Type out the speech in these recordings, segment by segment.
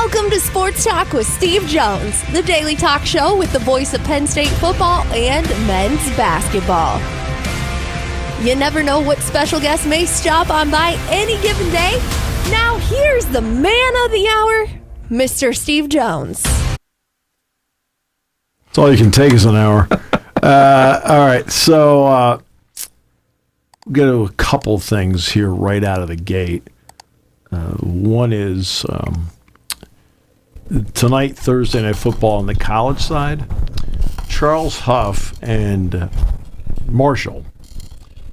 Welcome to Sports Talk with Steve Jones, the daily talk show with the voice of Penn State football and men's basketball. You never know what special guest may stop on by any given day. Now here's the man of the hour, Mr. Steve Jones. That's all you can take is an hour. All right, so we'll get to a couple things here right out of the gate. One is tonight, Thursday Night Football on the college side. Charles Huff and Marshall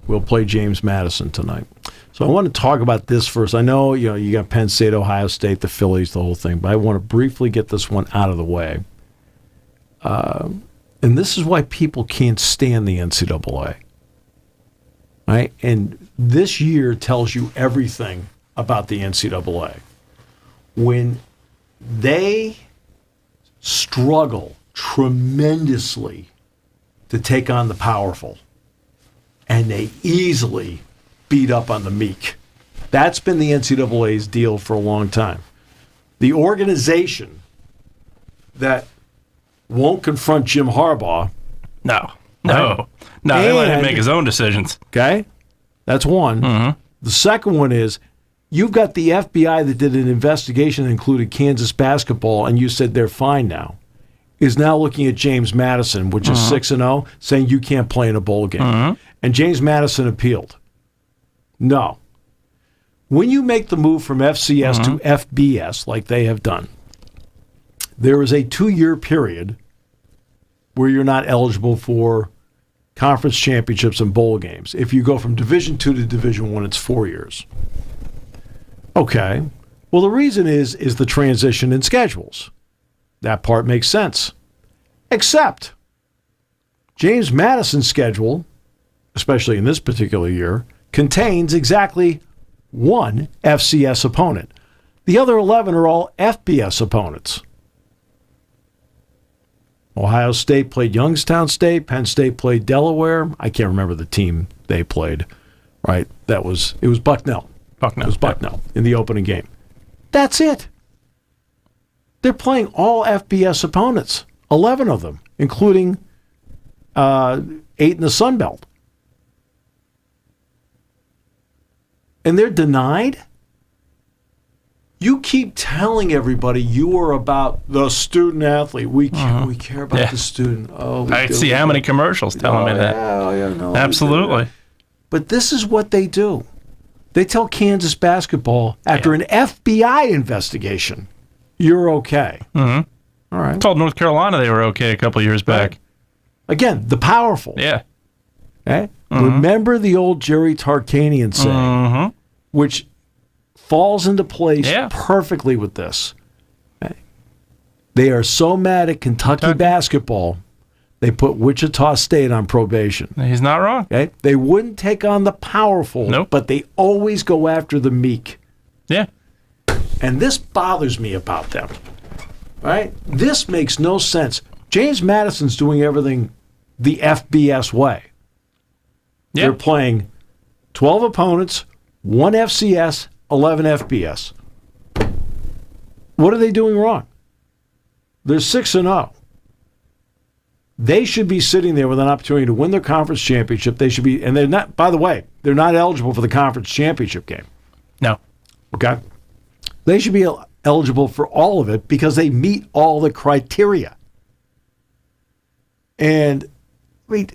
will play James Madison tonight. So I want to talk about this first. I know you got Penn State, Ohio State, the Phillies, the whole thing, but I want to briefly get this one out of the way. And this is why people can't stand the NCAA. Right? And this year tells you everything about the NCAA. When they struggle tremendously to take on the powerful, and they easily beat up on the meek. That's been the NCAA's deal for a long time. The organization that won't confront Jim Harbaugh. No, they let him make his own decisions. Okay? That's one. Mm-hmm. The second one is you've got the FBI that did an investigation that included Kansas basketball, and you said they're fine now, is now looking at James Madison, which is 6-0, saying you can't play in a bowl game. Mm-hmm. And James Madison appealed. No. When you make the move from FCS to FBS, like they have done, there is a 2-year period where you're not eligible for conference championships and bowl games. If you go from Division II to Division I, it's 4 years. Okay. Well, the reason is the transition in schedules. That part makes sense. Except James Madison's schedule, especially in this particular year, contains exactly one FCS opponent. The other 11 are all FBS opponents. Ohio State played Youngstown State. Penn State played Delaware. I can't remember the team they played. Right? It was Bucknell. It was Bucknell in the opening game. That's it. They're playing all FBS opponents, 11 of them, including 8 in the Sun Belt. And they're denied? You keep telling everybody you are about the student athlete. We care about the student. Oh, I see how many commercials telling me that. No, absolutely. But this is what they do. They tell Kansas basketball after an FBI investigation, you're okay. Mm-hmm. All right. Told North Carolina they were okay a couple years back. Right. Again, the powerful. Yeah. Okay? Remember the old Jerry Tarkanian saying, which falls into place perfectly with this. Okay? They are so mad at Kentucky basketball, they put Wichita State on probation. He's not wrong. Okay? They wouldn't take on the powerful, but they always go after the meek. Yeah. And this bothers me about them. Right? This makes no sense. James Madison's doing everything the FBS way. Yeah. They're playing 12 opponents, 1 FCS, 11 FBS. What are they doing wrong? They're 6-0. They should be sitting there with an opportunity to win their conference championship. They should be, and they're not, by the way, they're not eligible for the conference championship game. No. Okay? They should be eligible for all of it because they meet all the criteria. And I mean,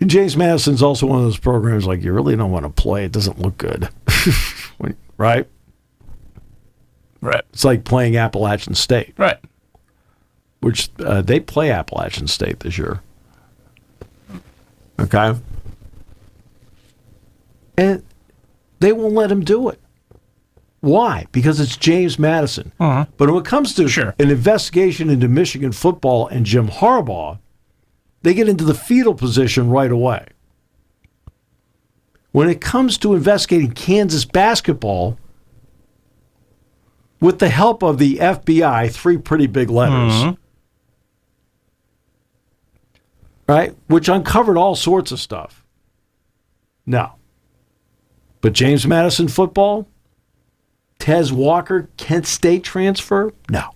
James Madison's also one of those programs like you really don't want to play. It doesn't look good. Right? Right. It's like playing Appalachian State. Right. Which they play Appalachian State this year. Okay? And they won't let him do it. Why? Because it's James Madison. But when it comes to an investigation into Michigan football and Jim Harbaugh, they get into the fetal position right away. When it comes to investigating Kansas basketball, with the help of the FBI, 3 pretty big letters, right, which uncovered all sorts of stuff. No. But James Madison football, Tez Walker, Kent State transfer? No.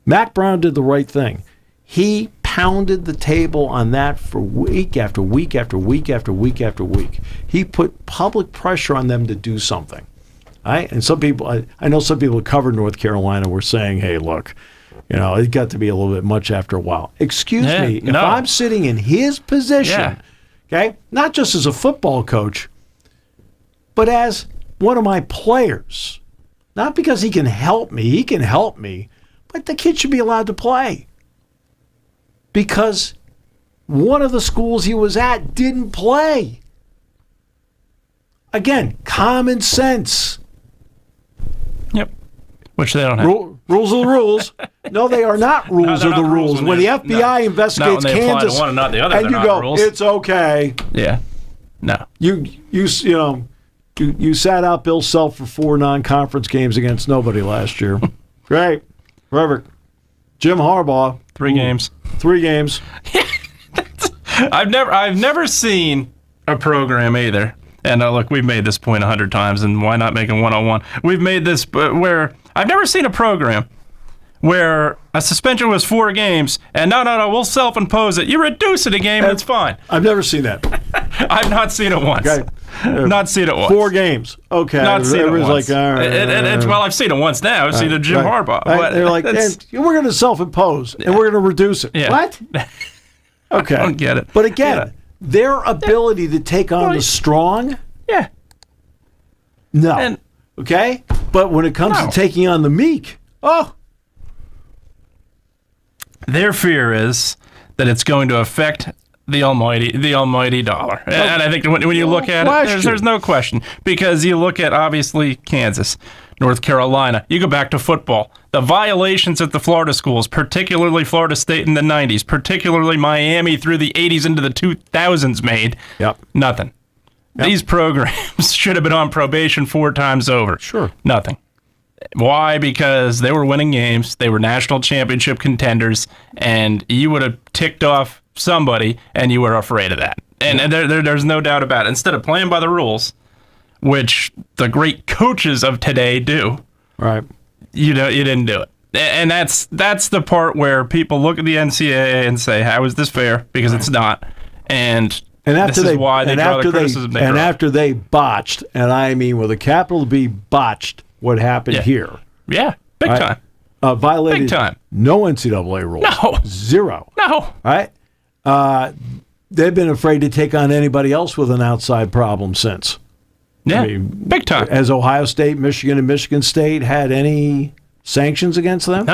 Mac Brown did the right thing. He pounded the table on that for week after week after week after week after week. He put public pressure on them to do something. And some people, I know some people who covered North Carolina were saying, hey, look, it got to be a little bit much after a while. Excuse me, if I'm sitting in his position, okay, not just as a football coach, but as one of my players, not because he can help me, but the kid should be allowed to play. Because one of the schools he was at didn't play. Again, common sense. Yep. Which they don't have. Rules are the rules. No, they are not rules are the rules. When the FBI investigates Kansas, one and not the other, and you go, rules. It's okay. Yeah. No. You sat out Bill Self for 4 non-conference games against nobody last year. Great. Perfect. Jim Harbaugh. 3 games. 3 games. I've never seen a program either. And look, we've made this point 100 times, and why not make it 101? We've made this where I've never seen a program where a suspension was 4 games, and no, we'll self-impose it. You reduce it a game, and it's fine. I've never seen that. I've not seen it once. Okay. Not seen it once. 4 games. Okay. Not seen it once. Like, all right. Well, I've seen it once now. I've seen it Jim Harbaugh. But they're like, we're going to self-impose, and we're going to reduce it. Yeah. What? Okay. I don't get it. But again, their ability to take on the strong? Yeah. No. Okay? But when it comes to taking on the meek, their fear is that it's going to affect the almighty dollar. And I think when you look at it, there's no question. Because you look at, obviously, Kansas, North Carolina. You go back to football. The violations at the Florida schools, particularly Florida State in the 90s, particularly Miami through the 80s into the 2000s made. Nothing. These programs should have been on probation 4 times over. Sure. Nothing. Why? Because they were winning games. They were national championship contenders, and you would have ticked off somebody, and you were afraid of that. And there's no doubt about it. Instead of playing by the rules, which the great coaches of today do, right? You didn't do it. And that's the part where people look at the NCAA and say, how is this fair? Because it's not. And after this is why they draw the criticism they draw. And after they botched, and I mean with a capital B, botched what happened here. Yeah, big time. Violated big time. No NCAA rules. No. 0. No. All right? They've been afraid to take on anybody else with an outside problem since. Yeah, big time. Has Ohio State, Michigan, and Michigan State had any sanctions against them?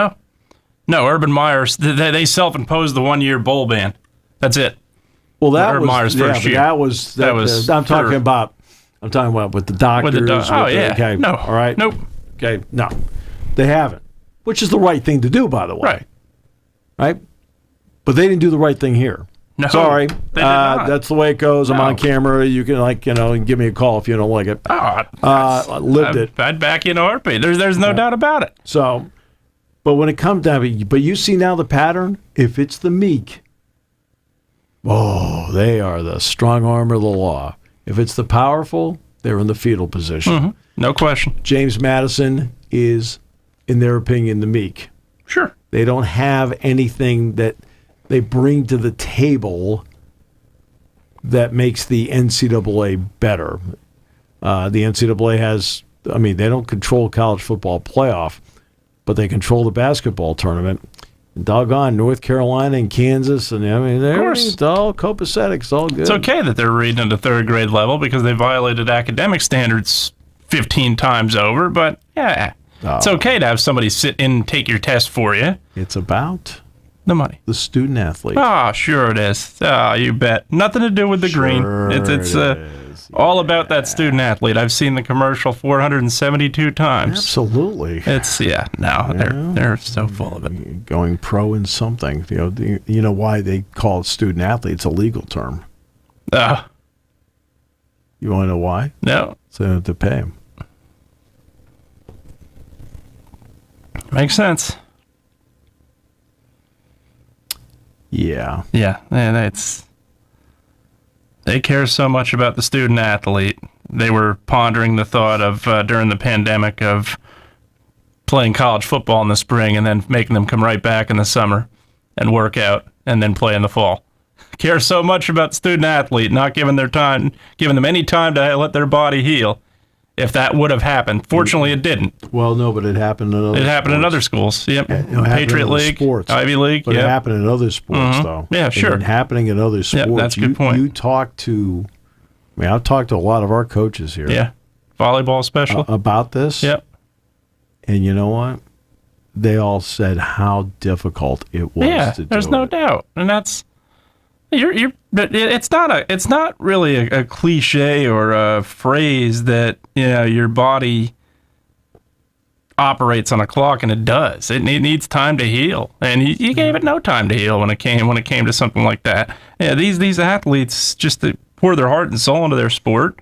No. Urban Meyer's, they self-imposed the 1-year bowl ban. That's it. Well, that Urban was Meyer's first year. That was. I'm talking about with the doctors. Okay. No. All right. Nope. Okay. No, they haven't. Which is the right thing to do, by the way. Right. But they didn't do the right thing here. No. Sorry. They did not. That's the way it goes. I'm on camera. You can give me a call if you don't like it. I lived it. I'd back you in a heartbeat. There's no doubt about it. So, but when it comes down to it, but you see now the pattern. If it's the meek, they are the strong arm of the law. If it's the powerful, they're in the fetal position. Mm-hmm. No question. James Madison is, in their opinion, the meek. Sure. They don't have anything that they bring to the table that makes the NCAA better. The NCAA has, they don't control college football playoff, but they control the basketball tournament. Doggone North Carolina and Kansas, and it's all copacetic. It's all good. It's okay that they're reading at a 3rd grade level because they violated academic standards 15 times over, but it's okay to have somebody sit in and take your test for you. It's about the money. The student athlete. Sure it is. You bet. Nothing to do with the green. It's all about that student athlete. I've seen the commercial 472 times. Absolutely. It's they're so full of it. Going pro in something. You know why they call it student athlete? It's a legal term. You want to know why? No. So they have to pay them. Makes sense. Yeah. Yeah, and they care so much about the student athlete they were pondering the thought of during the pandemic of playing college football in the spring and then making them come right back in the summer and work out and then play in the fall. Care so much about student athlete, not giving them any time to let their body heal. If that would have happened, fortunately, it didn't. Well, no, but it happened in other. It happened in other schools. Yep, Patriot League, sports. Ivy League. But yep. it happened in other sports, though. Yeah, sure. And happening in other sports. Yep, that's a good point. You talk to, I've talked to a lot of our coaches here. Yeah, volleyball special about this. Yep. And you know what? They all said how difficult it was to do it. There's no doubt, and that's. It's not really a cliche or a phrase that your body operates on a clock, and it does. It needs time to heal, and you gave it no time to heal when it came to something like that. Yeah, these athletes just pour their heart and soul into their sport,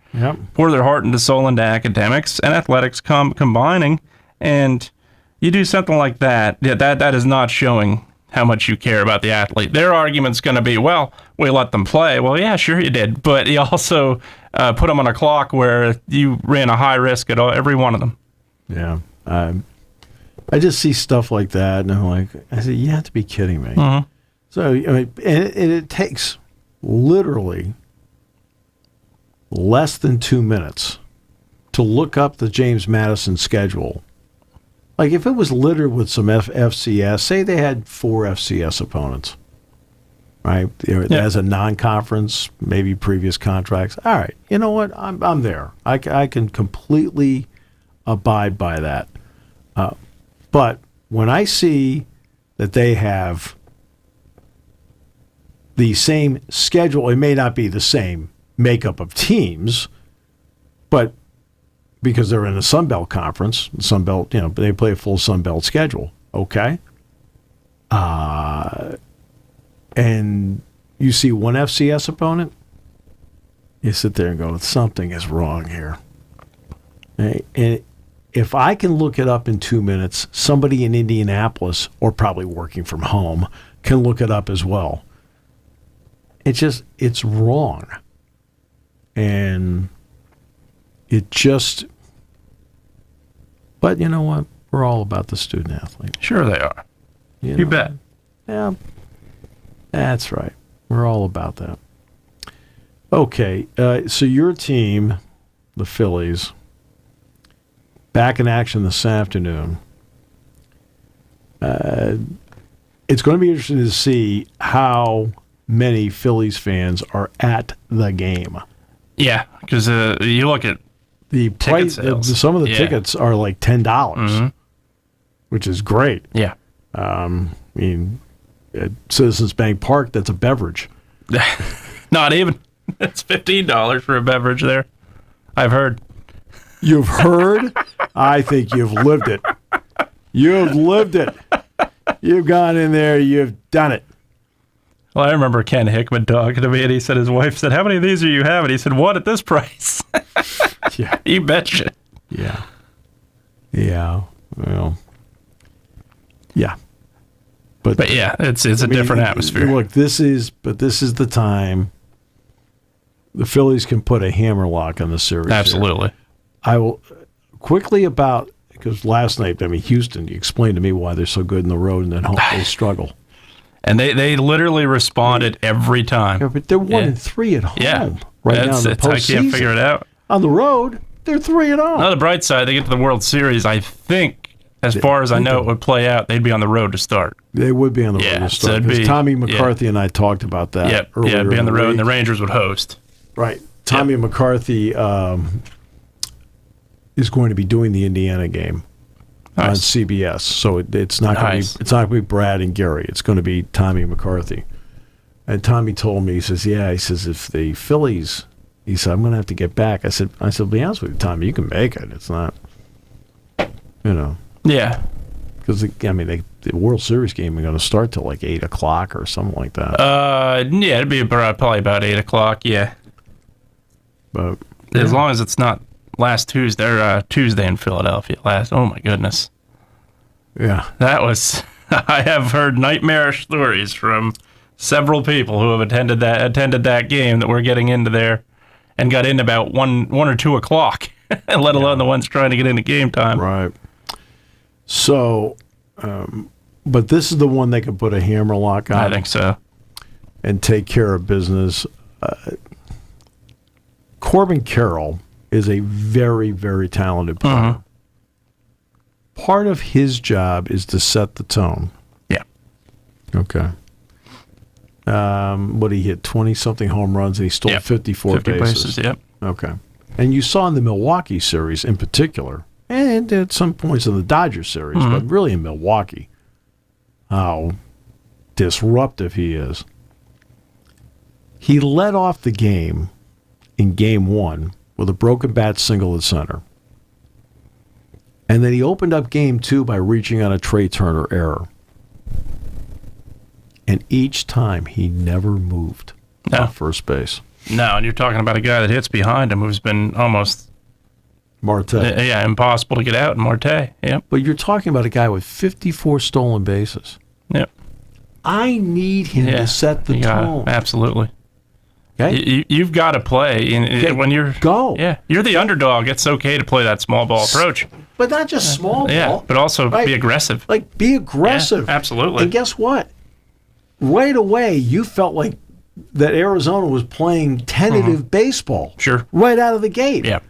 pour their heart and soul into academics and athletics combining, and you do something like that. Yeah, that is not showing how much you care about the athlete. Their argument's going to be, well, we let them play. Well, yeah, sure you did, but you also put them on a clock where you ran a high risk at every one of them. Yeah. I just see stuff like that, and I'm like, I said, you have to be kidding me. Mm-hmm. So, and it takes literally less than 2 minutes to look up the James Madison schedule. Like, if it was littered with some FCS, say they had 4 FCS opponents, right? As a non-conference, maybe previous contracts. All right, you know what? I'm there. I can completely abide by that. But when I see that they have the same schedule, it may not be the same makeup of teams, but because they're in the Sun Belt Conference, Sun Belt, they play a full Sun Belt schedule, okay? And you see one FCS opponent, you sit there and go, something is wrong here. And if I can look it up in 2 minutes, somebody in Indianapolis, or probably working from home, can look it up as well. It's wrong. And it just... But you know what? We're all about the student athlete. Sure they are. You bet. Yeah, that's right. We're all about that. Okay, so your team, the Phillies, back in action this afternoon. It's going to be interesting to see how many Phillies fans are at the game. Yeah, because you look at the price. Some of the tickets are like $10, which is great. Yeah. I mean, at Citizens Bank Park, that's a beverage. Not even. It's $15 for a beverage there. I've heard. You've heard? I think you've lived it. You've lived it. You've gone in there. You've done it. Well, I remember Ken Hickman talking to me, and he said his wife said, "How many of these are you having?" He said, "What at this price?" Yeah. You betcha. Yeah. Yeah. Well. Yeah. But yeah, it's a different atmosphere. Look, this is the time the Phillies can put a hammerlock on the series. Absolutely. Here. I will quickly because last night, Houston, you explained to me why they're so good in the road and then home they struggle. And they literally responded every time. Yeah, but they're 1-3 at home. Yeah. Right now in the postseason. I can't figure it out. On the road, they're 3-0. On the bright side, they get to the World Series. I think, as far as I know, it would play out. They'd be on the road to start. They would be on the road to start. So Tommy McCarthy and I talked about that earlier. Yeah, be on the road, and the Rangers would host. Right. Tommy McCarthy is going to be doing the Indiana game on CBS. So it's not going to be Brad and Gary. It's going to be Tommy McCarthy. And Tommy told me, he says, if the Phillies, he said, I'm going to have to get back. I said, be honest with you, Tommy, you can make it. It's not, Yeah. Because, the World Series game is going to start till like 8 o'clock or something like that. Yeah, it'd be probably about 8 o'clock, yeah. But as long as it's not last Tuesday, or Tuesday in Philadelphia. Oh my goodness. Yeah. That was, I have heard nightmarish stories from several people who have attended that game that were getting into there and got in about 1 or 2 o'clock, let alone the ones trying to get into game time. Right. So, but this is the one they could put a hammer lock on. I think so. And take care of business. Corbin Carroll is a very, very talented player. Mm-hmm. Part of his job is to set the tone. Yeah. Okay. What he hit 20-something home runs and he stole 54 bases. Yep. Okay. And you saw in the Milwaukee series in particular, and at some points in the Dodger series, but really in Milwaukee, how disruptive he is. He led off the game in Game 1 with a broken bat single at center. And then he opened up Game 2 by reaching on a Trey Turner error. And each time he never moved at first base. No, and you're talking about a guy that hits behind him who's been almost Marte. Impossible to get out, Marte. Yep. But you're talking about a guy with 54 stolen bases. Yep. I need him to set the tone. Absolutely. Okay? You've got to play. When you're you're the underdog. It's okay to play that small ball approach. But not just small ball. But also be aggressive. Like, be aggressive. Yeah, absolutely. And guess what? Right away, you felt like that Arizona was playing tentative baseball. Sure. Right out of the gate. Yeah.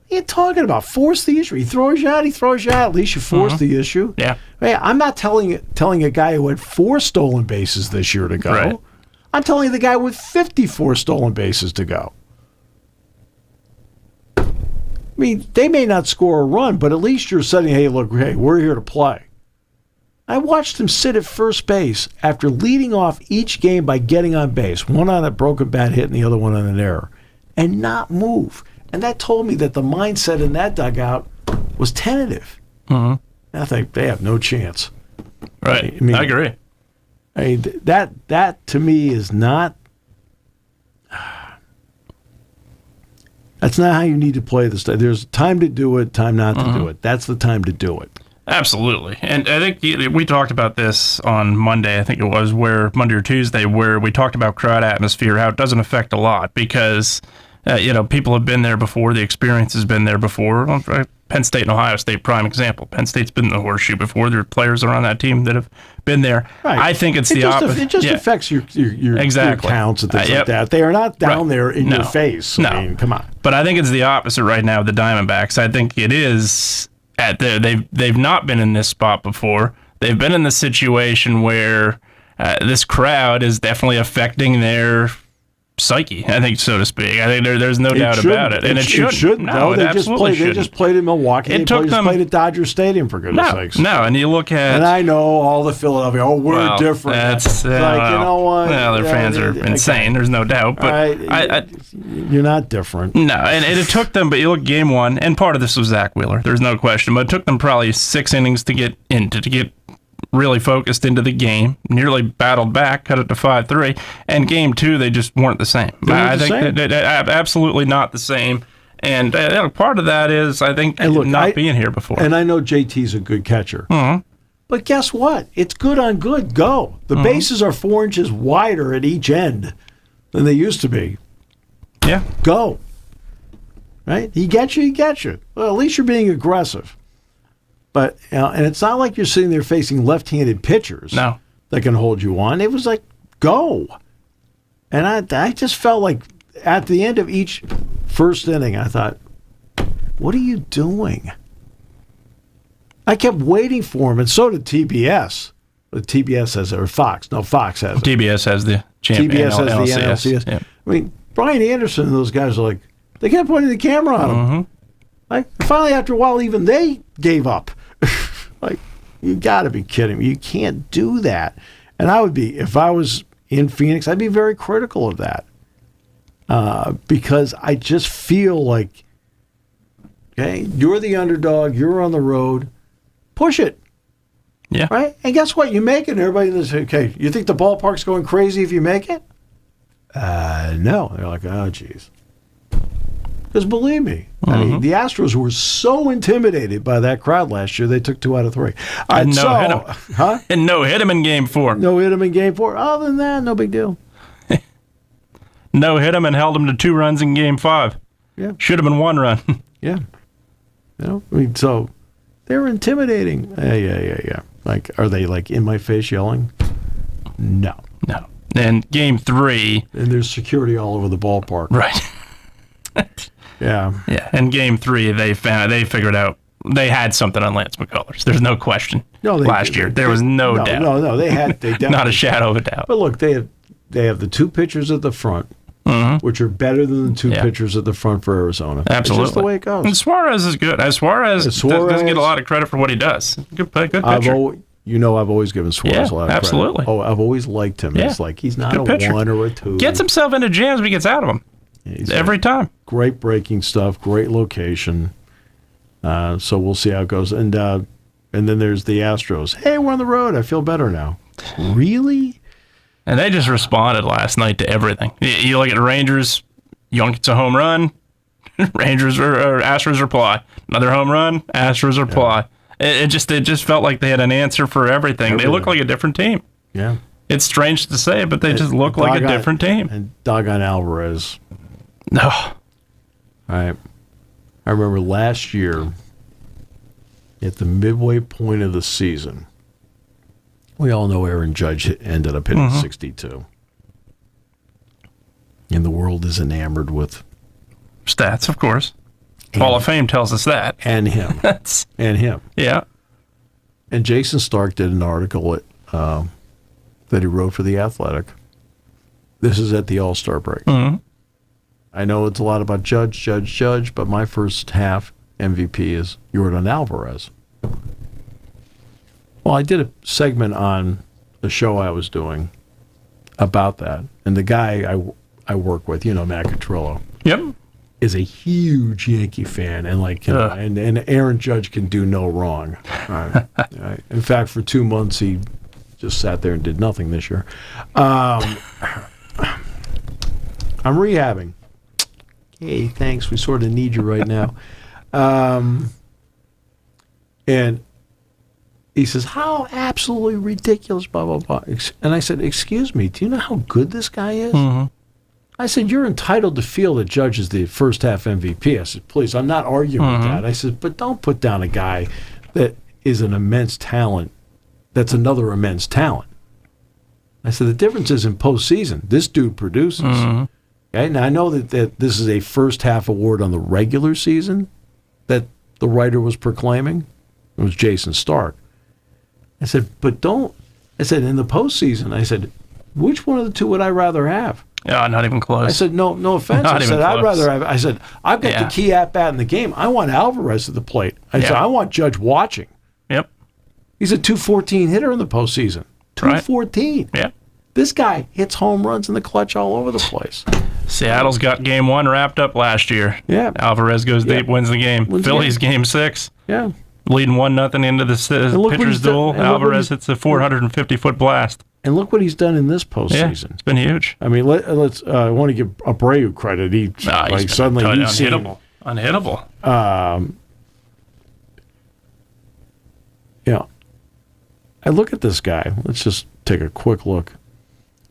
You're talking about force the issue. He throws you out. At least you force the issue. Yeah. Hey, I'm not telling a guy who had 4 stolen bases this year to go. Right. I'm telling you the guy with 54 stolen bases to go. I mean, they may not score a run, but at least you're saying, hey, look, we're here to play. I watched him sit at first base after leading off each game by getting on base, one on a broken bat hit and the other one on an error, and not move. And that told me that the mindset in that dugout was tentative. I think they have no chance. Right. I mean, I agree. I mean, that to me is not. That's not how you need to play this. There's time to do it, time not to do it. That's the time to do it. Absolutely. And I think we talked about this on Monday, I think it was, Monday or Tuesday, where we talked about crowd atmosphere, how it doesn't affect a lot because, people have been there before. The experience has been there before. Penn State and Ohio State, prime example. Penn State's been in the horseshoe before. There are players around that team that have been there. Right. I think it's the opposite. It just affects your counts and things like that. They are not down there in your face. I mean, come on. But I think it's the opposite right now with the Diamondbacks. I think it is they've not been in this spot before. They've been in the situation where this crowd is definitely affecting their psyche, I think, so to speak. I think there's no doubt about it. And it shouldn't. No, they just played in Milwaukee. They just played at Dodger Stadium, for goodness sakes. No, and you look at... And I know all the Philadelphia, we're different. That's, you know what? Well, their fans are insane, there's no doubt. But you're not different. No, and it took them, but you look Game 1, and part of this was Zach Wheeler, there's no question, but it took them probably 6 innings to get really focused into the game, nearly battled back, cut it to 5-3, and Game 2, they just weren't the same. I think that absolutely not the same, and part of that is, I think, not being here before. And I know JT's a good catcher, but guess what? It's good on good. Go. The bases are 4 inches wider at each end than they used to be. Yeah. Go. Right? He gets you. Well, at least you're being aggressive. But and it's not like you're sitting there facing left-handed pitchers that can hold you on. It was like, go. And I just felt like at the end of each first inning, I thought, what are you doing? I kept waiting for him, and so did TBS. But TBS has it, or Fox. No, Fox has it. TBS has the champion. TBS has the NLCS. Yeah. I mean, Brian Anderson and those guys are like, they kept pointing the camera on him. Like, finally, after a while, even they gave up. Like, you got to be kidding me. You can't do that. And I would be, if I was in Phoenix, I'd be very critical of that. Because I just feel like, okay, you're the underdog, you're on the road, push it. Yeah. Right? And guess what? You make it, and everybody says, okay, you think the ballpark's going crazy if you make it? No. They're like, oh, geez. Because believe me, I mean, the Astros were so intimidated by that crowd last year, they took 2 out of 3. And hit him. Huh? And hit him in Game 4. No hit him in Game 4. Other than that, no big deal. No hit him and held him to 2 runs in Game 5. Yeah. Should have been 1 run. Yeah. So they're intimidating. Yeah. Like, are they like in my face yelling? No. And Game 3. And there's security all over the ballpark. Right. Yeah. Yeah. In Game 3, they figured out they had something on Lance McCullers. There's no question. No, last year there was no doubt. No, they not a shadow of a doubt. But look, they have the 2 pitchers at the front, which are better than the 2 pitchers at the front for Arizona. Absolutely, it's just the way it goes. And Suarez is good. Suarez doesn't get a lot of credit for what he does. Good pitcher. I've always given Suarez a lot of credit. Absolutely. Oh, I've always liked him. It's like he's not good a pitcher. 1 or a 2. Gets himself into jams, but he gets out of them every time. Great breaking stuff. Great location. So we'll see how it goes. And then there's the Astros. Hey, we're on the road. I feel better now. Really? And they just responded last night to everything. You look at the Rangers, Young gets a home run, Astros reply. Another home run, Astros reply. It just felt like they had an answer for everything. They look like a different team. Yeah. It's strange to say, but they just look like a different team. And doggone Alvarez. No. All right. I remember last year at the midway point of the season, we all know Aaron Judge ended up hitting 62. And the world is enamored with stats, of course. Hall of Fame tells us that. And him. And him. Yeah. And Jason Stark did an article that he wrote for The Athletic. This is at the All-Star break. I know it's a lot about Judge, but my first half MVP is Yordan Alvarez. Well, I did a segment on the show I was doing about that, and the guy I work with, Matt Catrillo, is a huge Yankee fan, and and Aaron Judge can do no wrong. Right. In fact, for 2 months he just sat there and did nothing this year. I'm rehabbing. Hey, thanks. We sort of need you right now. And he says, how absolutely ridiculous, blah, blah, blah. And I said, excuse me, do you know how good this guy is? I said, you're entitled to feel that Judge is the first half MVP. I said, please, I'm not arguing with that. I said, but don't put down a guy that is an immense talent that's another immense talent. I said, the difference is in postseason. This dude produces. Okay? Now, I know that this is a first half award on the regular season that the writer was proclaiming. It was Jason Stark. I said, in the postseason, I said, which one of the two would I rather have? Yeah, not even close. I said, no offense. Not I said, even I'd close. rather have, I said, I've got the key at bat in the game. I want Alvarez at the plate. I said, I want Judge watching. Yep. He's a 214 hitter in the postseason. 214. Right. Yeah. This guy hits home runs in the clutch all over the place. Seattle's got game 1 wrapped up last year. Yeah. Alvarez goes deep, wins the game. Phillies game 6. Yeah. Leading 1-0 into the pitcher's duel. Alvarez hits a 450-foot blast. And look what he's done in this postseason. Yeah, it's been huge. I mean, let's. I want to give Abreu credit. He's unhittable. Yeah. I look at this guy. Let's just take a quick look.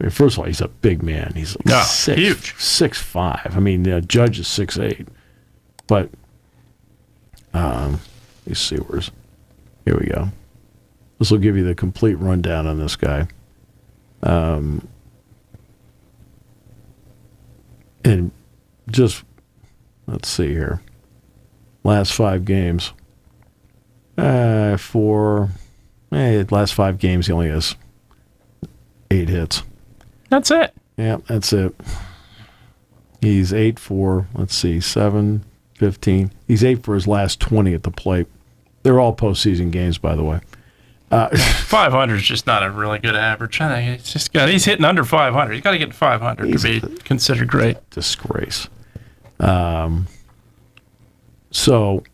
I mean, first of all, he's a big man. He's like huge. 6'5". I mean, Judge is 6'8". But let's see here we go. This will give you the complete rundown on this guy. And just let's see here. Last 5 games. Last 5 games he only has 8 hits. That's it. Yeah, that's it. He's 8 for, 7, 15. He's 8 for his last 20 at the plate. They're all postseason games, by the way. 500 is just not a really good average. I think he's hitting under 500. He's got to get to 500 to be considered great. Disgrace. So.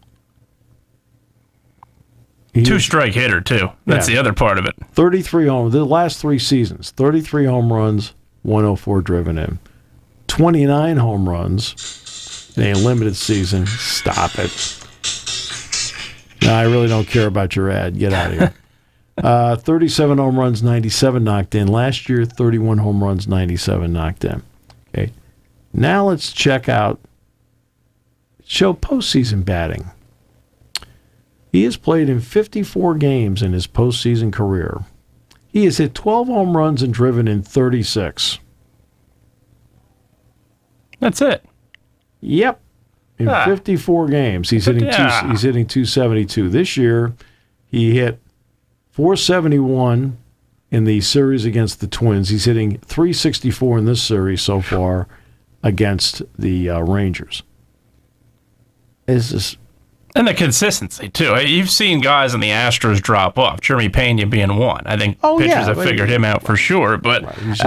2-strike hitter, too. That's the other part of it. 33 home. The last 3 seasons, 33 home runs, 104 driven in. 29 home runs in a limited season. Stop it. No, I really don't care about your ad. Get out of here. 37 home runs, 97 knocked in. Last year, 31 home runs, 97 knocked in. Okay. Now let's show postseason batting. He has played in 54 games in his postseason career. He has hit 12 home runs and driven in 36. That's it. Yep. In 54 games, he's hitting 272. This year, he hit 471 in the series against the Twins. He's hitting 364 in this series so far against the Rangers. And the consistency, too. You've seen guys in the Astros drop off, Jeremy Pena being one. I think pitchers have figured him out for sure. But he's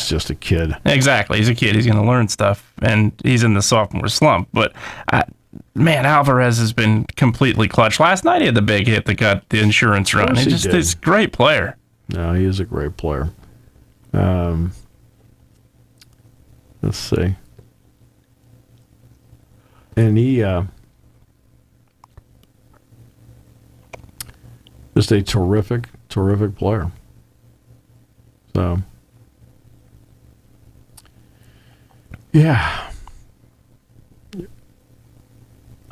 just a kid. Exactly. He's a kid. He's going to learn stuff, and he's in the sophomore slump. But, man, Alvarez has been completely clutch. Last night he had the big hit that got the insurance run. He's a great player. No, he is a great player. Let's see. And he just a terrific player. So, yeah.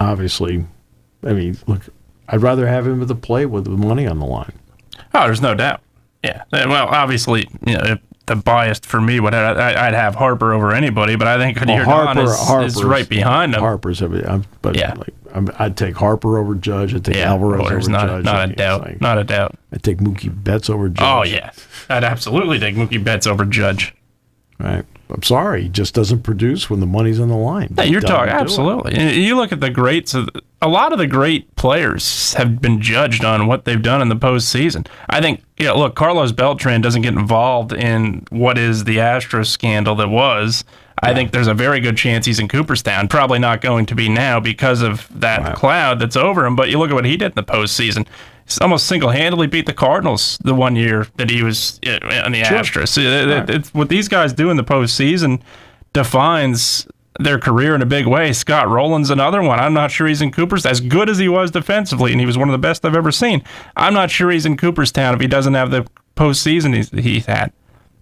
Obviously, I mean, look, I'd rather have him at the plate with the money on the line. Oh, there's no doubt. Yeah. Well, obviously, if the bias for me would I'd have Harper over anybody, but I think Yordan is right behind him. Harper's I'd take Harper over Judge. I'd take Alvarez over Judge. Not a doubt. I'd take Mookie Betts over Judge. Oh yeah, I'd absolutely take Mookie Betts over Judge. Right. I'm sorry, he just doesn't produce when the money's on the line. Yeah, you're talking absolutely. You look at the greats. A lot of the great players have been judged on what they've done in the postseason. I think, look, Carlos Beltran doesn't get involved in what is the Astros scandal that was. I think there's a very good chance he's in Cooperstown. Probably not going to be now because of that cloud that's over him. But you look at what he did in the postseason. He almost single-handedly beat the Cardinals the one year that he was in the Astros. It's what these guys do in the postseason defines their career in a big way. Scott Rowland's another one. I'm not sure he's in Cooperstown. As good as he was defensively, and he was one of the best I've ever seen, I'm not sure he's in Cooperstown if he doesn't have the postseason he's had.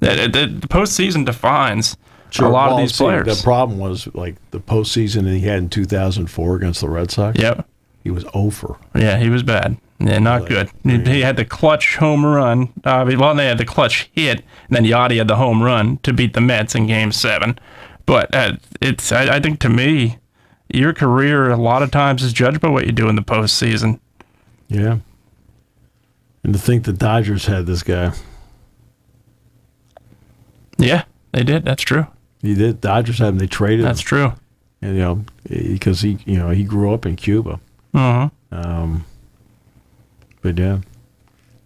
The postseason defines a lot of these players. The problem was, like, the postseason he had in 2004 against the Red Sox. Yep. He was over. Yeah, he was bad. Yeah, not good. He had the clutch home run. They had the clutch hit, and then Yachty had the home run to beat the Mets in Game 7. But I think, to me, your career a lot of times is judged by what you do in the postseason. Yeah. And to think the Dodgers had this guy. Yeah, they did. That's true. He did. Dodgers had him. They traded him. That's true. And, because he grew up in Cuba. Mm-hmm. But yeah.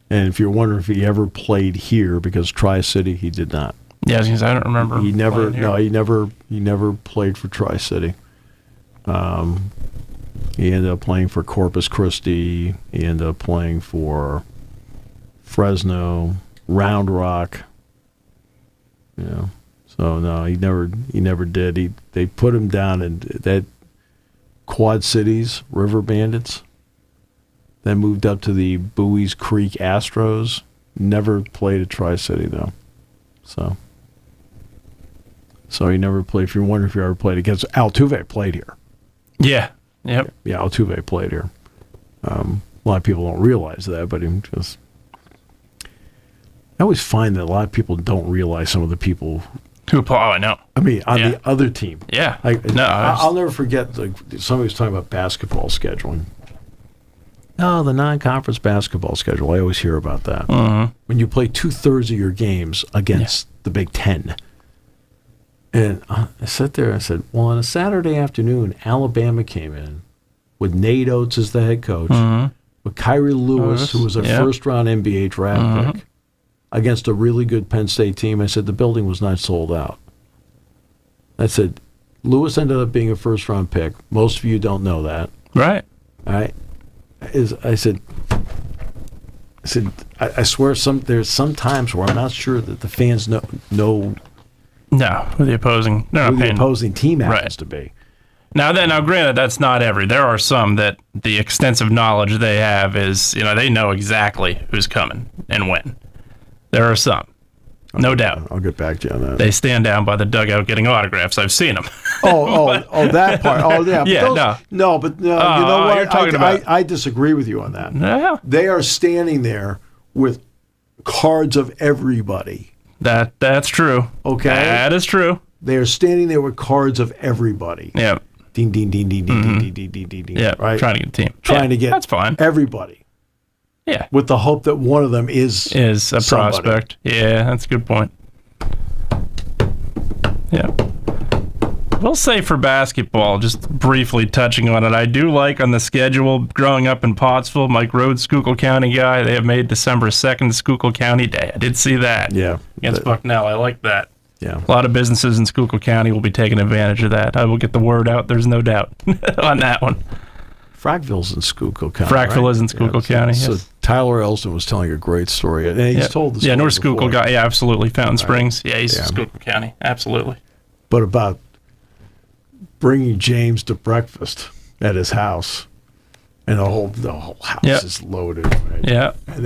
And if you're wondering if he ever played here, because Tri-City, he did not. Yeah, I don't remember. He never played for Tri-City. He ended up playing for Corpus Christi. He ended up playing for Fresno, Round Rock. So no, he never did. They put him down in that Quad Cities River Bandits. Then moved up to the Bowie's Creek Astros. Never played at Tri-City though. So he never played. If you're wondering if he ever played against Altuve, played here. Yeah. Yep. Yeah, Altuve played here. A lot of people don't realize that, but he just. I always find that a lot of people don't realize some of the people who play. Oh, I know. I mean, on the other team. Yeah. I'll never forget. Somebody was talking about basketball scheduling. Oh, the non-conference basketball schedule. I always hear about that. Mm-hmm. When you play 2/3 of your games against the Big Ten. And I sat there and I said, well, on a Saturday afternoon, Alabama came in with Nate Oates as the head coach, with Kyrie Lewis, who was a first-round NBA draft pick, against a really good Penn State team. I said, the building was not sold out. I said, Lewis ended up being a first-round pick. Most of you don't know that. Right. All right. I said, I swear there's some times where I'm not sure that the fans know who the opposing team happens to be. Now granted, that's not every. There are some that the extensive knowledge they have is, they know exactly who's coming and when. There are some. No doubt. I'll get back to you on that. They stand down by the dugout getting autographs. I've seen them. That part. Oh, yeah. Yeah, you know what? You're talking about... I disagree with you on that. Yeah. They are standing there with cards of everybody. That's true. Okay? That is true. They are standing there with cards of everybody. Yeah. Ding, ding, ding, ding, ding, ding, ding, ding, ding, ding. Yeah, right? trying to get a team. Trying to get that's fine. Everybody. Yeah. With the hope that one of them is a somebody. prospect. Yeah, that's a good point. Yeah. We'll say for basketball, just briefly touching on it, I do like on the schedule, growing up in Pottsville, Mike Rhodes, Schuylkill County guy, they have made December 2nd Schuylkill County Day. I did see that. Yeah. Against Bucknell. I like that. Yeah. A lot of businesses in Schuylkill County will be taking advantage of that. I will get the word out. There's no doubt on that one. Frackville's in Schuylkill County. Frackville right? is in Schuylkill County. So yes. Tyler Elston was telling a great story, and he's told the story. Yeah, North Schuylkill before. guy. Yeah, absolutely. Fountain Springs. Yeah, he's in Schuylkill County. Absolutely. But about bringing James to breakfast at his house, and the whole house is loaded. Right? Yeah. And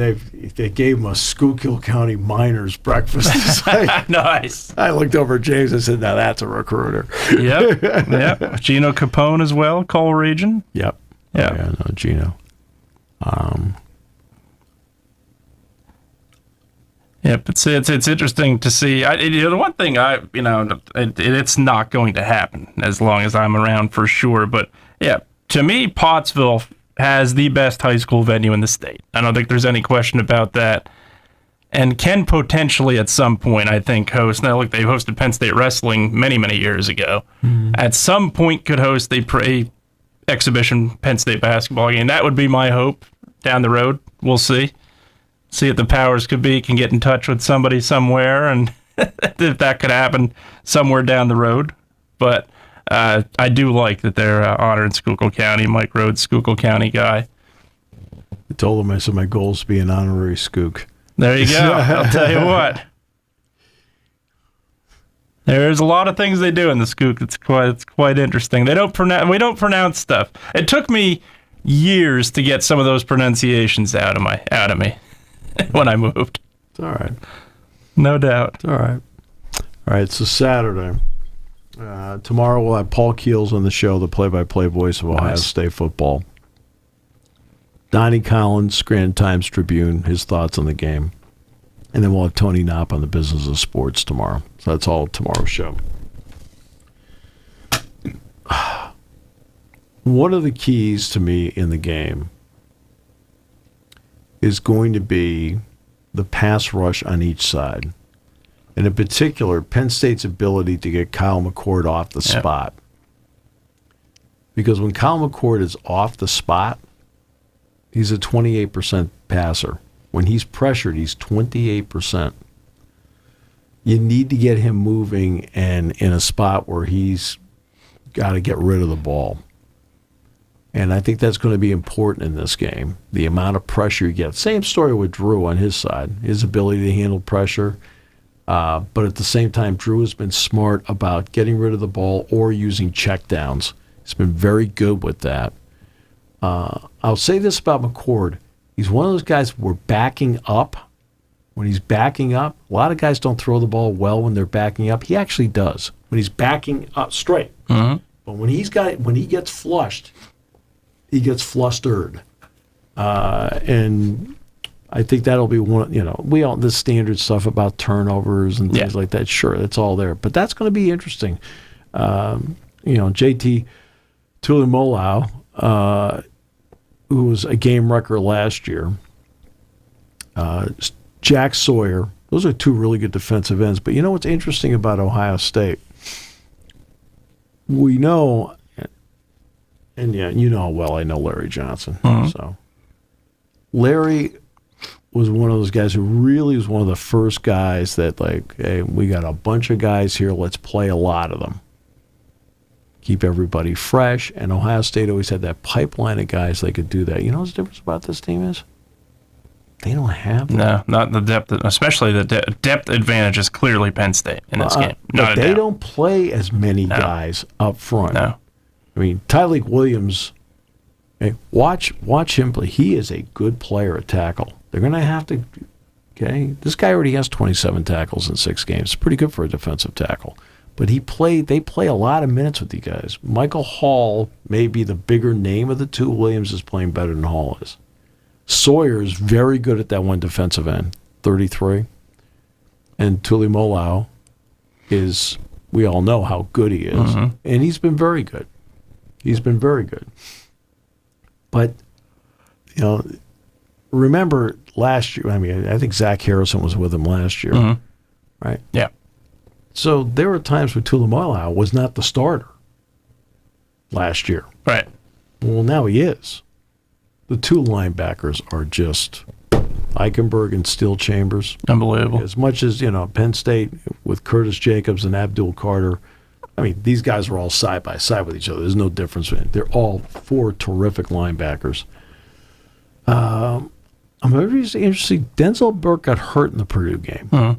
they gave him a Schuylkill County miners breakfast. Nice. I looked over at James and said, "Now that's a recruiter." Yep. Gino Capone as well, Cole Region. Yep. Yeah. Oh, yeah, no, Gino. Yep, it's interesting to see. The one thing it's not going to happen as long as I'm around for sure. But yeah, to me, Pottsville has the best high school venue in the state. I don't think there's any question about that. And can potentially at some point, I think, host. Now, look, they hosted Penn State wrestling many, many years ago. Mm-hmm. At some point, could host a exhibition Penn State basketball game. That would be my hope down the road. We'll see. See if the powers can get in touch with somebody somewhere, and if that could happen somewhere down the road. But I do like that they're honoring Schuylkill County. Mike Rhodes, Schuylkill County guy. I told him, I said, my goal is to be an honorary Skook. There you go. I'll tell you what. There's a lot of things they do in the Skook. It's quite interesting. We don't pronounce stuff. It took me years to get some of those pronunciations out of me when I moved. It's all right. No doubt. It's all right. All right, so Saturday. Tomorrow we'll have Paul Keels on the show, the play-by-play voice of Ohio State football. Donnie Collins, Scranton Times-Tribune, his thoughts on the game. And then we'll have Tony Knopp on the business of sports tomorrow. So that's all tomorrow's show. One of the keys to me in the game is going to be the pass rush on each side. And in particular, Penn State's ability to get Kyle McCord off the spot. Because when Kyle McCord is off the spot, he's a 28% passer. When he's pressured, he's 28%. You need to get him moving and in a spot where he's got to get rid of the ball. And I think that's going to be important in this game, the amount of pressure you get. Same story with Drew on his side, his ability to handle pressure. But at the same time, Drew has been smart about getting rid of the ball or using checkdowns. He's been very good with that. I'll say this about McCord. He's one of those guys we're backing up. When he's backing up, a lot of guys don't throw the ball well when they're backing up. He actually does when he's backing up straight. Mm-hmm. But when he gets flushed, he gets flustered. And I think that'll be one, we all, the standard stuff about turnovers and things like that. Sure, that's all there. But that's going to be interesting. JT Tuimoloau, who was a game wrecker last year, Jack Sawyer, those are two really good defensive ends. But you know what's interesting about Ohio State? We know, and you know how well I know Larry Johnson. Mm-hmm. So Larry was one of those guys who really was one of the first guys that, like, hey, we got a bunch of guys here, let's play a lot of them. Keep everybody fresh, and Ohio State always had that pipeline of guys that could do that. You know what the difference about this team is? They don't have that. No, not the depth, especially the depth advantage is clearly Penn State in this game. But they don't play as many guys up front. No. I mean, Tyleik Williams, watch him play. He is a good player at tackle. They're going to have to Okay, this guy already has 27 tackles in 6 games. It's pretty good for a defensive tackle. But they play a lot of minutes with these guys. Michael Hall may be the bigger name of the two. Williams is playing better than Hall is. Sawyer is very good at that one defensive end, 33. And Tulimolao is, we all know how good he is. Mm-hmm. And he's been very good. He's been very good. But, remember last year, I think Zach Harrison was with him last year, right? Yeah. So there were times when Tulimolao was not the starter last year. Right. Well, now he is. The two linebackers are just Eichenberg and Steel Chambers. Unbelievable. As much as, Penn State with Curtis Jacobs and Abdul Carter, these guys are all side by side with each other. There's no difference. They're all 4 terrific linebackers. I'm very interested. Denzel Burke got hurt in the Purdue game. Mm-hmm.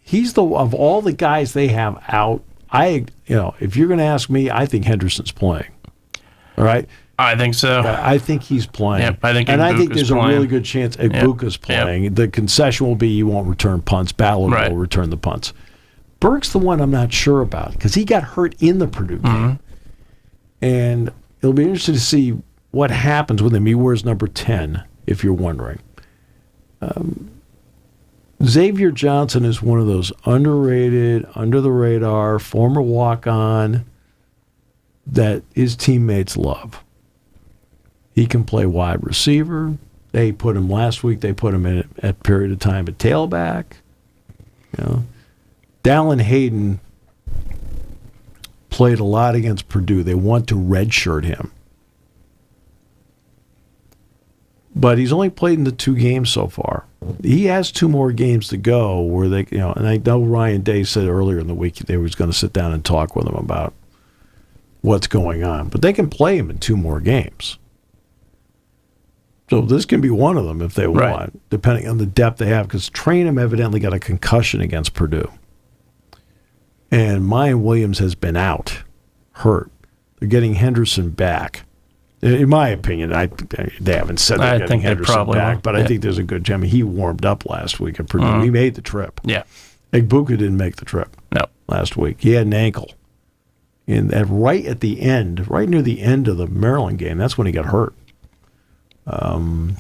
He's of all the guys they have out. If you're going to ask me, I think Henderson's playing. All right. I think so. I think he's playing. Yep, I think there's a really good chance Egbuka's playing. Yep. The concession will be you won't return punts. Ballard will return the punts. Burke's the one I'm not sure about because he got hurt in the Purdue game. And it'll be interesting to see what happens with him. He wears number 10, if you're wondering. Xavier Johnson is one of those underrated, under-the-radar, former walk-on that his teammates love. He can play wide receiver. They put him last week. They put him in at a period of time at tailback. Dallin Hayden played a lot against Purdue. They want to redshirt him. But he's only played in the 2 games so far. He has 2 more games to go where they, and I know Ryan Day said earlier in the week they was going to sit down and talk with him about what's going on. But they can play him in 2 more games. So this can be one of them if they want, depending on the depth they have, because Trainham evidently got a concussion against Purdue. And Mayan Williams has been out, hurt. They're getting Henderson back. In my opinion, they haven't said they're getting Henderson back, but I think there's a good chance. He warmed up last week at Purdue. He made the trip. Yeah. Egbuka didn't make the trip last week. He had an ankle. And right at the end, right near the end of the Maryland game, that's when he got hurt. And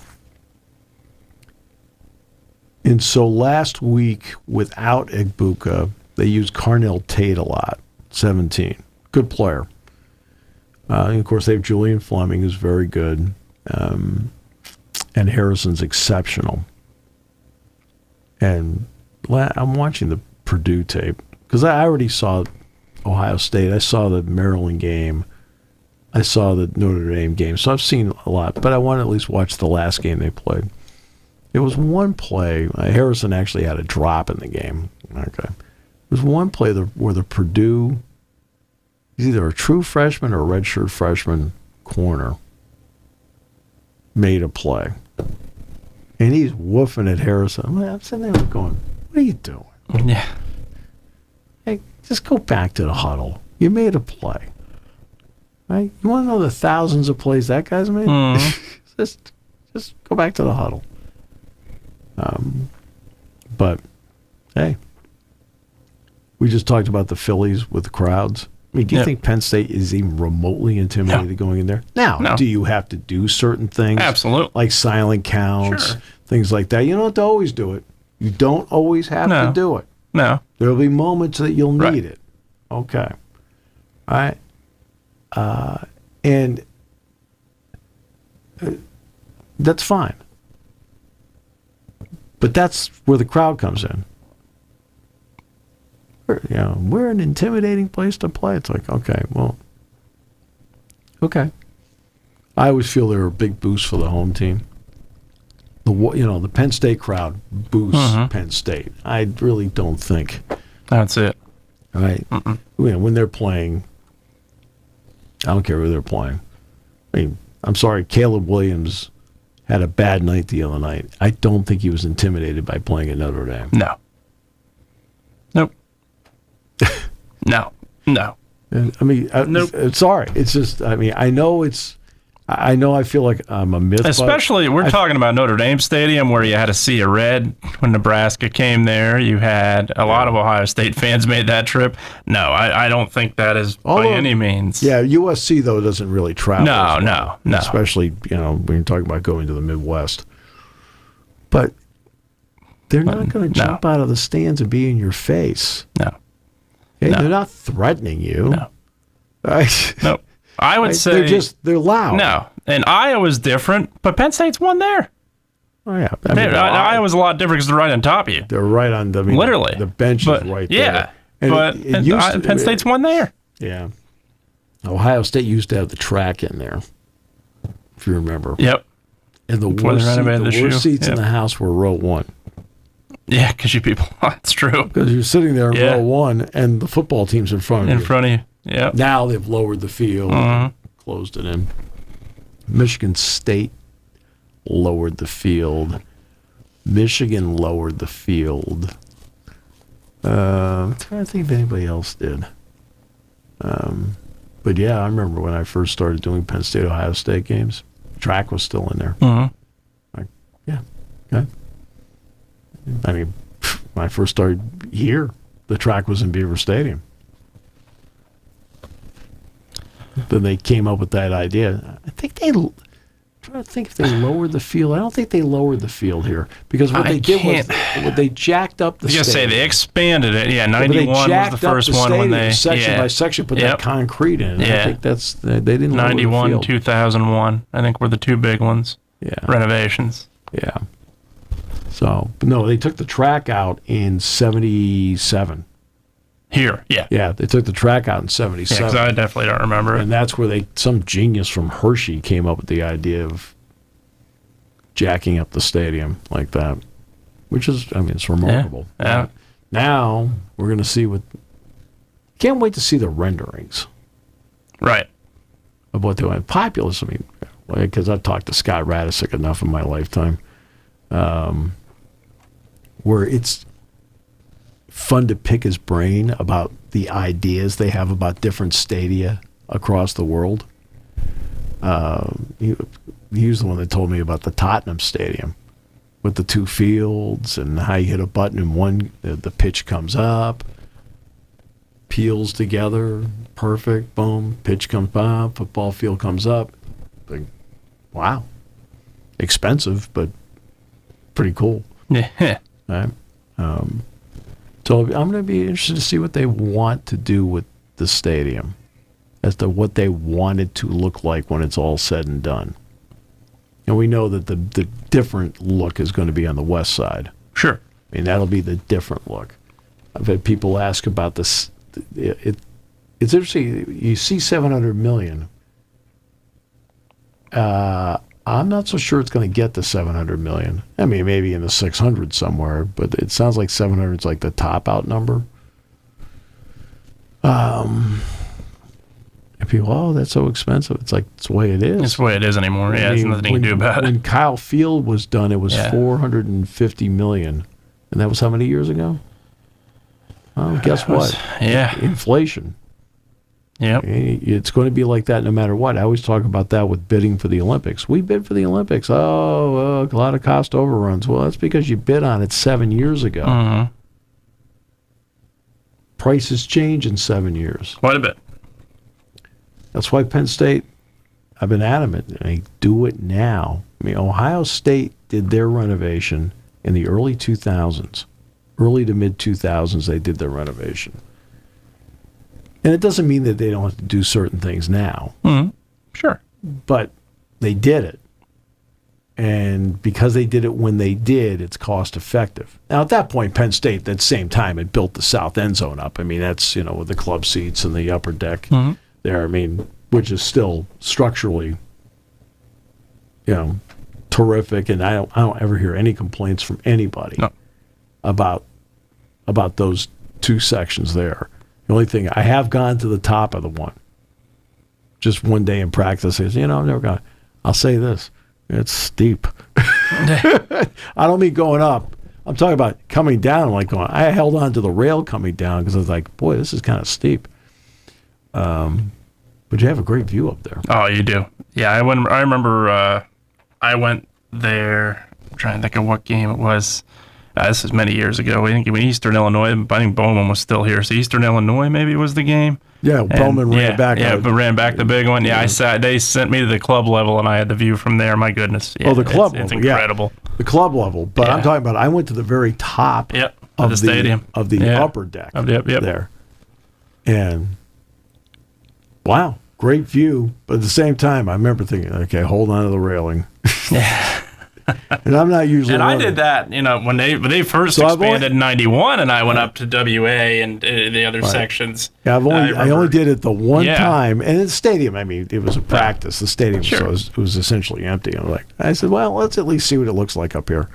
so last week, without Egbuka, they used Carnell Tate a lot, 17. Good player. And of course, they have Julian Fleming, who's very good. And Harrison's exceptional. And I'm watching the Purdue tape because I already saw Ohio State. I saw the Maryland game. I saw the Notre Dame game. So I've seen a lot, but I want to at least watch the last game they played. There was one play. Harrison actually had a drop in the game. Okay. There was one play where the Purdue, he's either a true freshman or a redshirt freshman corner, made a play. And he's woofing at Harrison. I'm sitting there going, what are you doing? Yeah. Hey, just go back to the huddle. You made a play. Right? You want to know the thousands of plays that guy's made? just go back to the huddle. But, hey, we just talked about the Phillies with the crowds. Do you think Penn State is even remotely intimidated going in there? Now, do you have to do certain things? Absolutely. Like silent counts, things like that. You don't have to always do it. You don't always have to do it. No. There'll be moments that you'll need it. Okay. All right. And that's fine. But that's where the crowd comes in. We're an intimidating place to play. It's like, okay. I always feel they're a big boost for the home team. The Penn State crowd boosts Penn State. I really don't think. That's it. Right? When they're playing, I don't care who they're playing. I'm sorry, Caleb Williams had a bad night the other night. I don't think he was intimidated by playing at Notre Dame. No. Nope. No. And, nope. Sorry. It's just, I know it's I know I feel like I'm a myth. Especially, we're talking about Notre Dame Stadium, where you had to see a red when Nebraska came there. You had a lot of Ohio State fans made that trip. No, I don't think that is by any means. Yeah, USC, though, doesn't really travel. No. Especially, when you're talking about going to the Midwest. But they're not going to jump out of the stands and be in your face. No. Okay? They're not threatening you. No. Right? No. I would say they're loud. No, and Iowa's different, but Penn State's won there. Oh yeah, Iowa's a lot different because they're right on top of you. They're right on the literally the bench is right there. Yeah, Penn State's won there. Yeah, Ohio State used to have the track in there, if you remember. Yep. And the worst seats in the house were row 1. Yeah, because you people, that's true. Because you're sitting there in row 1, and the football team's in front of you. In front of you. Yeah. Now they've lowered the field, closed it in. Michigan State lowered the field. Michigan lowered the field. I'm trying to think if anybody else did. But yeah, I remember when I first started doing Penn State Ohio State games, track was still in there. Okay. I mean, when I first started here, the track was in Beaver Stadium. Then they came up with that idea. I think I'm trying to think if they lowered the field. I don't think they lowered the field here because what they did was they jacked up the stadium. Say they expanded it. Yeah, 91 was the first one when they section by section put that concrete in. Yeah. I think they didn't 91, lower the field. 2001. I think were the two big ones. Yeah, renovations. Yeah. So no, they took the track out in 77. Here, yeah. Yeah, they took the track out in 77. Yeah, because I definitely don't remember it. And that's where some genius from Hershey came up with the idea of jacking up the stadium like that, which is, it's remarkable. Yeah. Now, we're going to see can't wait to see the renderings. Right. Of what they want. Populace, because I've talked to Scott Radisick enough in my lifetime, where it's fun to pick his brain about the ideas they have about different stadia across the world. He was the one that told me about the Tottenham Stadium with the 2 fields and how you hit a button and one, the pitch comes up, peels together, perfect, boom, pitch comes up, football field comes up. Like, wow. Expensive, but pretty cool. Yeah. Right? So I'm going to be interested to see what they want to do with the stadium as to what they want it to look like when it's all said and done. And we know that the different look is going to be on the west side. Sure. That'll be the different look. I've had people ask about this. It's interesting. You see $700 million. I'm not so sure it's going to get to $700 million. Maybe in the 600 somewhere, but it sounds like 700 is like the top out number. And people, that's so expensive. It's like, it's the way it is. It's the way it is anymore. Yeah, there's nothing you can do about it. When Kyle Field was done, it was $450 million. And that was how many years ago? Guess what? Inflation. Yep. It's going to be like that no matter what. I always talk about that with bidding for the Olympics. We bid for the Olympics. A lot of cost overruns. Well, that's because you bid on it 7 years ago. Mm-hmm. Prices change in 7 years. Quite a bit. That's why Penn State, I've been adamant. Do it now. Ohio State did their renovation in the early 2000s. Early to mid-2000s, they did their renovation. And it doesn't mean that they don't have to do certain things now. Mm-hmm. Sure. But they did it. And because they did it when they did, it's cost effective. Now, at that point, Penn State, at the same time, had built the south end zone up. That's, with the club seats and the upper deck there, which is still structurally, terrific. And I don't ever hear any complaints from anybody about those 2 sections there. The only thing, I have gone to the top of the one. Just one day in practice, I've never gone. I'll say this. It's steep. I don't mean going up. I'm talking about coming down, like going. I held on to the rail coming down because I was like, boy, this is kind of steep. But But you have a great view up there. Oh, you do. Yeah, I remember I went there. I'm trying to think of what game it was. This is many years ago. I think when Eastern Illinois, I think Bowman was still here. So Eastern Illinois maybe was the game. Yeah, Bowman ran back. Yeah, but ran back the big one. Yeah, they sent me to the club level, and I had the view from there. My goodness. Yeah, the club level. It's incredible. Yeah, the club level. But I'm talking about, I went to the very top of the stadium. Of the upper deck there. And, wow, great view. But at the same time, I remember thinking, okay, hold on to the railing. Yeah. And I'm not usually. And I did that, when they first expanded in '91, and I went up to WA and the other sections. Yeah, I only did it the one time, and in the stadium. I mean, it was a practice. The stadium, so it was essentially empty. I said, well, let's at least see what it looks like up here.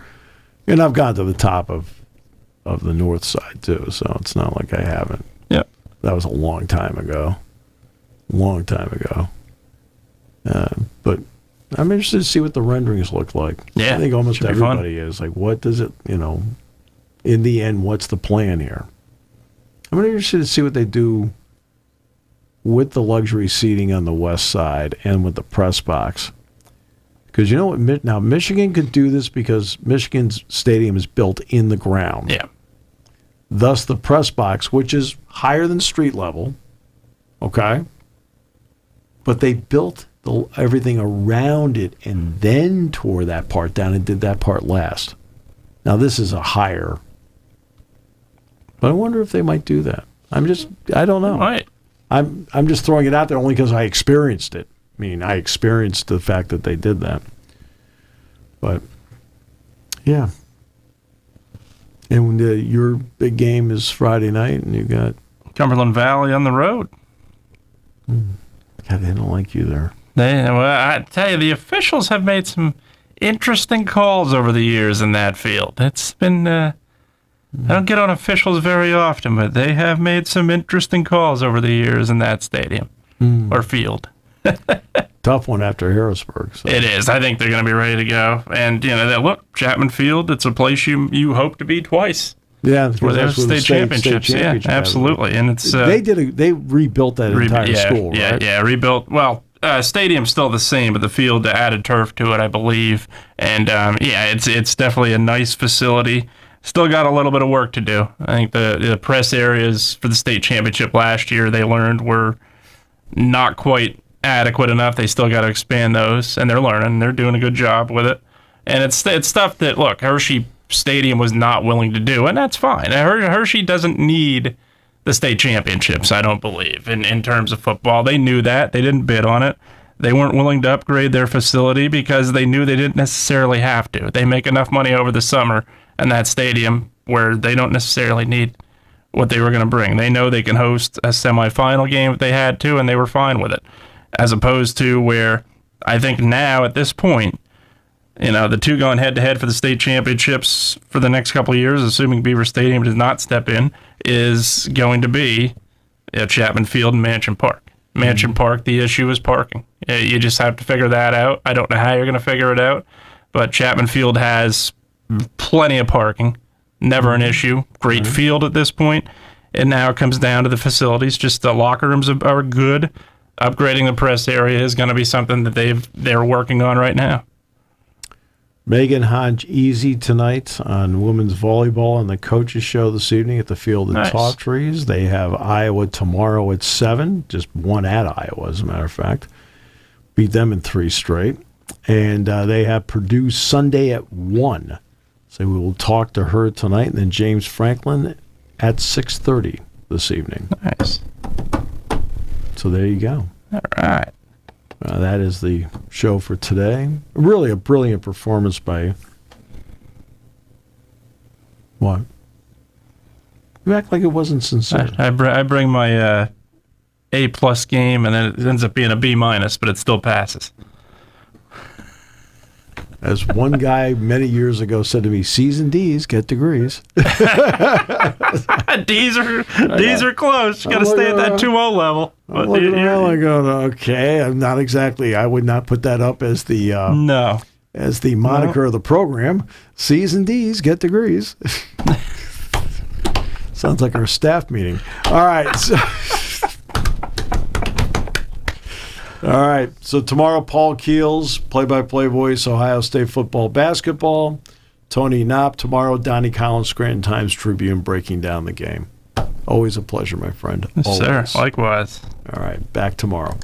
And I've gone to the top of the north side too, so it's not like I haven't. Yeah, that was a long time ago. But I'm interested to see what the renderings look like. Yeah, I think almost everybody is. Like, what does it, in the end, what's the plan here? I'm interested to see what they do with the luxury seating on the west side and with the press box. Because you know what? Now, Michigan could do this because Michigan's stadium is built in the ground. Yeah. Thus, the press box, which is higher than street level, okay? But they built everything around it and then tore that part down and did that part last. Now this is a higher, but I wonder if they might do that. I don't know. Right. I'm just throwing it out there only because I experienced it. I mean, I experienced the fact that they did that. But yeah. And your big game is Friday night, and you got Cumberland Valley on the road. God, they don't like you there. I tell you, the officials have made some interesting calls over the years in that field. It's been, I don't get on officials very often, but they have made some interesting calls over the years in that stadium or field. Tough one after Harrisburg. So. It is. I think they're going to be ready to go. And, look, Chapman Field, it's a place you hope to be twice. Yeah, where there's state championships. Yeah, absolutely. And it's they rebuilt that entire school, right? Yeah, rebuilt. Well, stadium's still the same, but the field added turf to it, I believe. And it's definitely a nice facility. Still got a little bit of work to do. I think the press areas for the state championship last year, they learned were not quite adequate enough. They still got to expand those, and they're learning. They're doing a good job with it. And it's stuff that, look, Hershey Stadium was not willing to do, and that's fine. Hershey doesn't need the state championships, I don't believe, in terms of football. They knew that. They didn't bid on it. They weren't willing to upgrade their facility because they knew they didn't necessarily have to. They make enough money over the summer in that stadium where they don't necessarily need what they were going to bring. They know they can host a semifinal game if they had to, and they were fine with it. As opposed to where I think now at this point, the two going head-to-head for the state championships for the next couple of years, assuming Beaver Stadium does not step in, is going to be Chapman Field and Mansion Park. Mansion Park, the issue is parking. You just have to figure that out. I don't know how you're going to figure it out, but Chapman Field has plenty of parking. Never an issue. Great field at this point. And now it comes down to the facilities. Just the locker rooms are good. Upgrading the press area is going to be something that they're working on right now. Megan Hodge Easy tonight on women's volleyball on the coaches show this evening at the field at Tall Trees. They have Iowa tomorrow at 7, just one at Iowa, as a matter of fact. Beat them in 3 straight. And they have Purdue Sunday at 1. So we will talk to her tonight. And then James Franklin at 6:30 this evening. Nice. So there you go. All right. That is the show for today. Really a brilliant performance by... What? You act like it wasn't sincere. I bring my A+ game, and then it ends up being a B-, but it still passes. As one guy many years ago said to me, C's and D's get degrees. D's are close. You got to stay at that 2.0 level. I'm looking around like, okay, I'm not exactly, I would not put that up as the as the moniker of the program. C's and D's get degrees. Sounds like our staff meeting. All right. All right. So tomorrow, Paul Keels, play-by-play voice, Ohio State football, basketball. Tony Knopp. Tomorrow, Donnie Collins, Scranton Times-Tribune, breaking down the game. Always a pleasure, my friend. Yes, Always. sir. Likewise. All right. Back tomorrow.